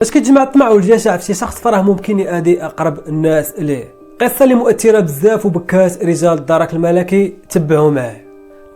باش كتجمع الطمع والجشع في شي شخص فراه ممكن يأذي اقرب الناس ليه. قصه اللي مؤثره بزاف وبكات رجال الدرك الملكي تبعوا معاه.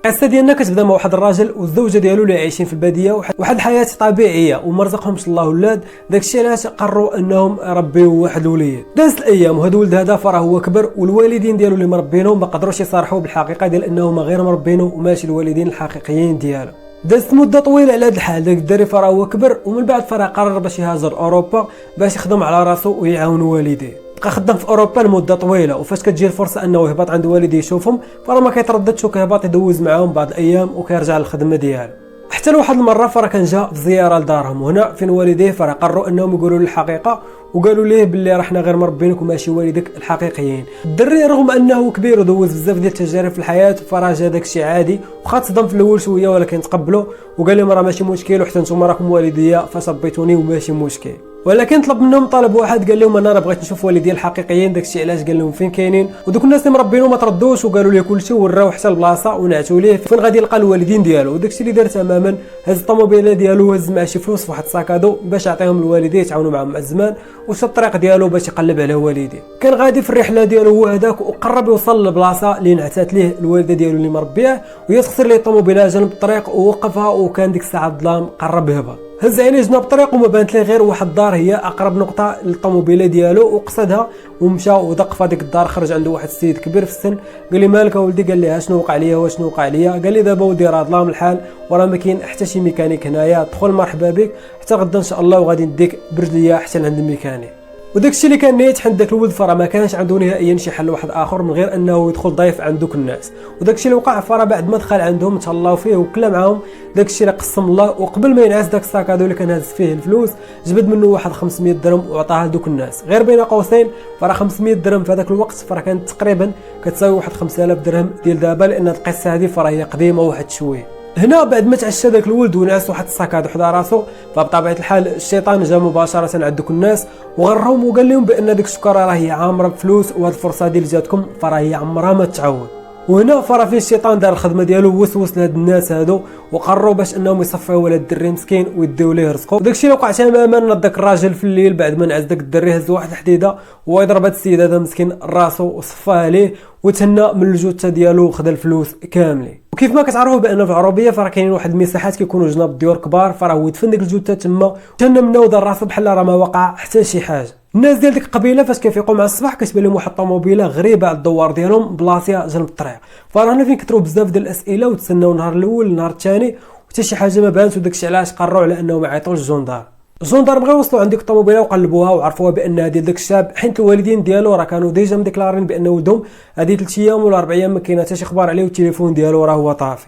القصه ديالنا كتبدا مع واحد الراجل والزوجه ديالو اللي عايشين في الباديه واحد الحياه طبيعيه وما رزقهمش الله ولاد. داكشي علاش قرروا انهم يربيو واحد الوليد. دازت الايام وهذا الولد هذا فراه هو كبر والوالدين ديالو اللي مربينه ما قدروش يصارحوا بالحقيقه ديال انهم غير مربينه وماشي الوالدين الحقيقيين ديالو. دازت مده طويله على هذا الحال. داك الدري فراه هو كبر ومن بعد فراه قرر باش يهاجر اوروبا باش يخدم على راسو ويعاون والديه. بقى خدام في اوروبا لمده طويله وفاش كتجي الفرصه انه يهبط عند والديه يشوفهم فراه ما كيترددش وكيهبط يدوز معاهم بعض الايام وكيرجع للخدمه ديالو. حتى لواحد المره فراه كان جا في زياره لدارهم وهنا فين والديه فراه قرروا انهم يقولوا له الحقيقه وقالوا ليه باللي راه حنا غير مربينك وماشي والدك الحقيقيين. الدري رغم انه كبير ودوز بزاف ديال التجارب في الحياه فراه جا داكشي عادي وخا تصدم في الاول شويه ولكن تقبلوا وقال لهم راه ماشي مشكل وحتى نتوما راكم والديا فاش ربيتوني وماشي مشكل. ولكن طلب منهم طلب واحد قال لهم انا راه بغيت نشوف والديا الحقيقيين. داكشي علاش قال لهم فين كاينين ودوك الناس اللي مربينه ما تردوش وقالوا ليه كلشي وراو حتى البلاصه ونعتوا ليه فين غادي يلقى الوالدين ديالو. وداكشي اللي دار تماما هز الطوموبيله ديالو هز مع شي فلوس فواحد الساكادو باش يعطيهم الوالدين يتعاونوا معهم مع الزمان وشى الطريق ديالو باش يقلب على والديه. كان غادي في الرحله ديالو هو هذاك وقرب يوصل للبلاصه اللي نعتات ليه الوالده ديالو اللي مربيه وهي تخسر ليه الطوموبيله جنب الطريق ووقفها وكان ديك الساعه الظلام قرب يهبط. هز عينيه جنب الطريق وما بانت ليه غير واحد الدار هي اقرب نقطه للطوموبيله ديالو وقصدها ومشى ودق في هذيك الدار. خرج عنده واحد السيد كبير في السن قال لي مالك ولدي؟ قال لي شنو وقع ليا وشنو وقع ليا؟ قال لي دابا ودي راه ظلام الحال وراه ما كاين حتى شي ميكانيك هنايا دخل مرحبا بك حتى غدا ان شاء الله وغادي نديك برجليا حتى لعند الميكانيك. وداكشي اللي كان نيت عند داك الولد فراه ما كانش عنده نهائيا شي حل واحد اخر من غير انه يدخل ضيف عند دوك الناس. وداكشي اللي وقع فراه بعد ما دخل عندهم تهلاو فيه وكلا معاهم داكشي اللي قسم الله وقبل ما ينعس داك الساكادو اللي كان هاز فيه الفلوس جبد منه واحد 500 درهم وعطاها لدوك الناس. غير بين قوسين فراه 500 درهم في هذاك الوقت فراه كانت تقريبا كتساوي واحد 5000 درهم ديال دابا لان القصه هذه فراه هي قديمه واحد شويه. هنا بعد ما تعشى داك الولد ونعس واحد الساكاد حدا راسو فبطبيعه الحال الشيطان جا مباشره عند دوك الناس وغرهم وقال لهم بان ديك السكره راه هي عامره بفلوس وهاد الفرصه ديال جاتكم فراه هي عمرها ما تعاود. وهنا فرا فين الشيطان دار الخدمه ديالو وسوس لهاد الناس هادو وقرروا باش انهم يصفيو ولد الدري مسكين ويديو ليه رزقو. وداكشي اللي وقع تماما داك الراجل في الليل بعد ما نعس داك الدري هز واحد الحديده ويضرب هاد السيد هذا مسكين راسو وصفاها ليه وتهنى من الجثه ديالو وخذا الفلوس كاملين. وكيف ما كتعرفوا بان في العربيه فراه كاينين واحد المساحات كيكونوا جناب الديور كبار فراه هو دفن ديك الجثه تما تهنى منه ودار راسو بحال راه ما وقع حتى شي حاجه. الناس ديال ديك القبيله فاش كيفيقوا مع الصباح كتبان لهم واحد الطوموبيله غريبه على الدوار ديالهم بلاصيا جنب الطريق. فرانا فين كثروا بزاف ديال الاسئله وتسناو النهار الاول النهار الثاني وحتى شي حاجه ما بانت. وداكشي علاش قرروا على انهم ما يعيطوش الجندار. الجندار بغاو يوصلوا عند ديك الطوموبيله وقلبوها وعرفوها بانها ديال داك الشاب حيت الوالدين ديالو راه كانوا ديجا مديكلارين بان ولدهم هذه 3 ايام ولا 4 ايام ما كاين حتى شي اخبار عليه والتليفون ديالو راه هو طافي.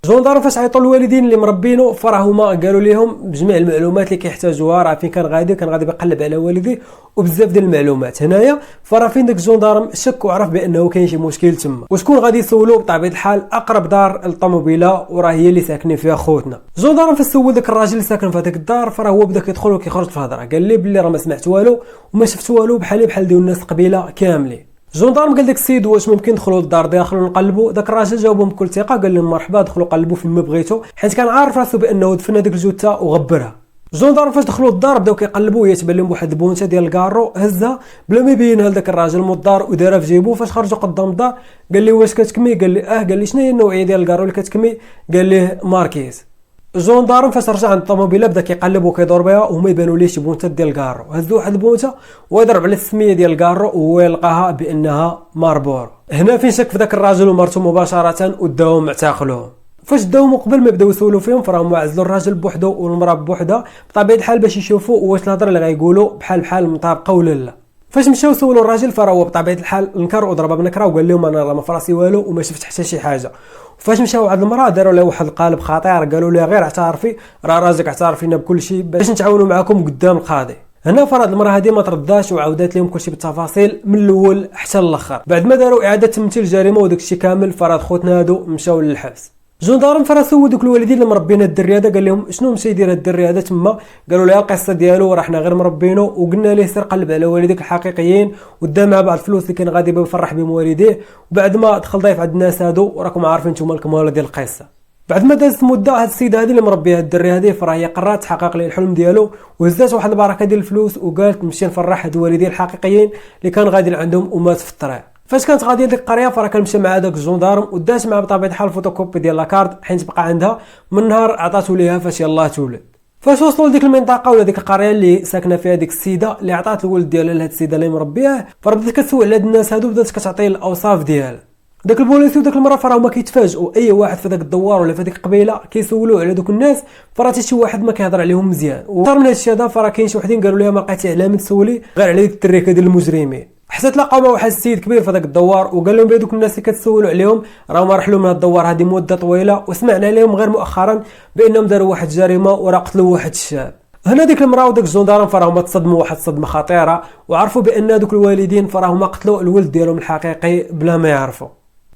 الجندار فاش عيطوا الوالدين اللي مربينه فراه هما قالوا لهم بجميع المعلومات اللي كيحتاجوها. راه فين كان غادي بيقلب على والديه وبزاف ديال المعلومات. هنايا فراه فين داك الجندار شك وعرف بانه كاين شي مشكل تما وشكون غادي يسولو بطبيعه الحال اقرب دار للطوموبيله وراه هي اللي ساكنين فيها خوتنا. الجندار فاش سول داك الراجل اللي ساكن في هذيك الدار فراه هو بدا كيدخل وكيخرج في الهضره. قال لي بلي راه ما سمعت والو وما شفت والو بحال ديال الناس القبيله كاملين. الجندارم قال داك السيد واش ممكن ندخلوا للدار داخل ونقلبوا؟ داك الراجل جاوبهم بكل ثقه قال لهم مرحبا دخلوا قلبوا فين ما بغيتوا حيت كان عارف راسو بانه دفن هذيك الجثه وغبرها. الجندارم فاش دخلوا للدار بداو كيقلبوا وهي تبان لهم واحد البونته ديال الكارو هزها بلا ما يبينها لذاك الراجل مو الدار ودارها في جيبو. فاش خرجوا قدام الدار قال لي واش كتكمي؟ قال لي قال لي شنو هي النوعيه ديال الكارو اللي كتكمي؟ قال ليه ماركيز. الجندارم فاش رجع عند الطوموبيله بدا كيقلب وكيدور بها وما يبانوا ليش بونته ديال الكارو. هز واحد البونته ويضرب على السميه ديال الكارو وهو يلقاها بانها ماربور. هنا فين شك في ذاك الراجل ومرته مباشره وداهم اعتقلوهم. فاش داهم قبل ما بداو يسولوا فيهم فراهم عزلوا الراجل بوحده والمراه بوحدها بطبيعه الحال باش يشوفوا واش الهضره اللي غايقولوا بحال مطابقه ولا لا. فاش مشاو سولوا الراجل فراه هو بطبيعه الحال انكر وضرب بنكره وقال لهم انا راه ما فراسي والو وما شفت حتى شي حاجه. فاش مشاو عند المراه داروا لها واحد القالب خطير قالوا لها غير اعترفي راه راجلك اعترف لنا بكل شيء باش نتعاونوا معكم قدام القاضي. هنا فرض المراه هذه ما ترداش وعاودت لهم كلشي بالتفاصيل من الاول حتى الاخر. بعد ما داروا اعاده تمثيل الجريمه وداك الشيء كامل فرض خوتنا هادو مشاو للحبس. جندارم فراسو دوك الوالدين اللي مربينا الدري هذا قال لهم شنو مشى يدير هاد الدري هذا تما؟ قالوا له القصه ديالو راه حنا غير مربينه وقلنا ليه سير قلب على والديك الحقيقيين ودا مع بعض الفلوس اللي كان غادي يفرح بهم والديه وبعد ما دخل ضيف عند الناس هادو وراكم عارفين نتوما الكماله ديال القصه. بعد ما دازت مده هاد السيده هذه اللي مربيه هاد الدري هذه فراه هي قررت تحقق ليه الحلم ديالو وهزات واحد البركه ديال الفلوس وقالت نمشي نفرح هاد الوالدين الحقيقيين اللي كان غادي عندهم ومات في الطريق. فاش كانت غاديه ديك القريه فراه كان مشى مع داك الجندارم ودات مع بطبيعه الحال الفوتوكوبي ديال لاكارد حيت بقى عندها من نهار عطاتو ليها فاش يلاه تولد. فاش وصلوا لديك المنطقه ولا ديك القريه اللي ساكنه فيها ديك السيده اللي عطات الولد ديالها لهاد السيده اللي مربياه فربدات كتسول على هاد الناس هادو بدات كتعطيه الاوصاف ديالها. داك البوليسي وداك المراه فراه هما كيتفاجئوا اي واحد في داك الدوار ولا في ديك القبيله كيسولوا على دوك الناس فراه حتى شي واحد ما كيهضر عليهم مزيان. وصار من هادشي هذا فراه كاين شي وحدين قالوا لها ما لقيتي علامه تسولي غير على ديك التريكه ديال المجرمين. حتى تلاقاو مع واحد السيد كبير في داك الدوار وقال لهم بلي دوك الناس اللي كتسولوا عليهم راهم رحلوا من الدوار هذه مده طويله وسمعنا عليهم غير مؤخرا بانهم داروا واحد الجريمه وراه قتلوا واحد الشاب. هنا ديك المراه وداك الجندارم فراهم تصدموا واحد الصدمه خطيره وعرفوا بان دوك الوالدين فراهم قتلوا الولد ديالهم الحقيقي بلا ما يعرفوا.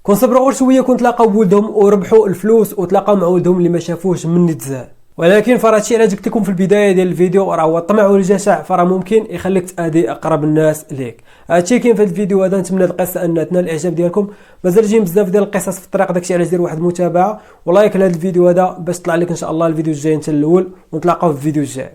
كون صبروا غير شويه كون تلاقاو بولدهم وربحوا الفلوس وتلاقاو مع ولدهم اللي ما شافوش من نتزاد. ولكن فراه هادشي علاش قلت لكم في البدايه ديال الفيديو راه هو الطمع والجشع فراه ممكن يخليك تاذي اقرب الناس ليك. هادشي كاين في هذا الفيديو هذا. نتمنى القصه ان تنال الاعجاب ديالكم. مازال جايين بزاف ديال القصص في الطريق داكشي علاش دير واحد المتابعه ولايك لهذا الفيديو هذا باش يطلع لك ان شاء الله الفيديو الجاي انت الاول ونتلاقاو في الفيديو الجاي.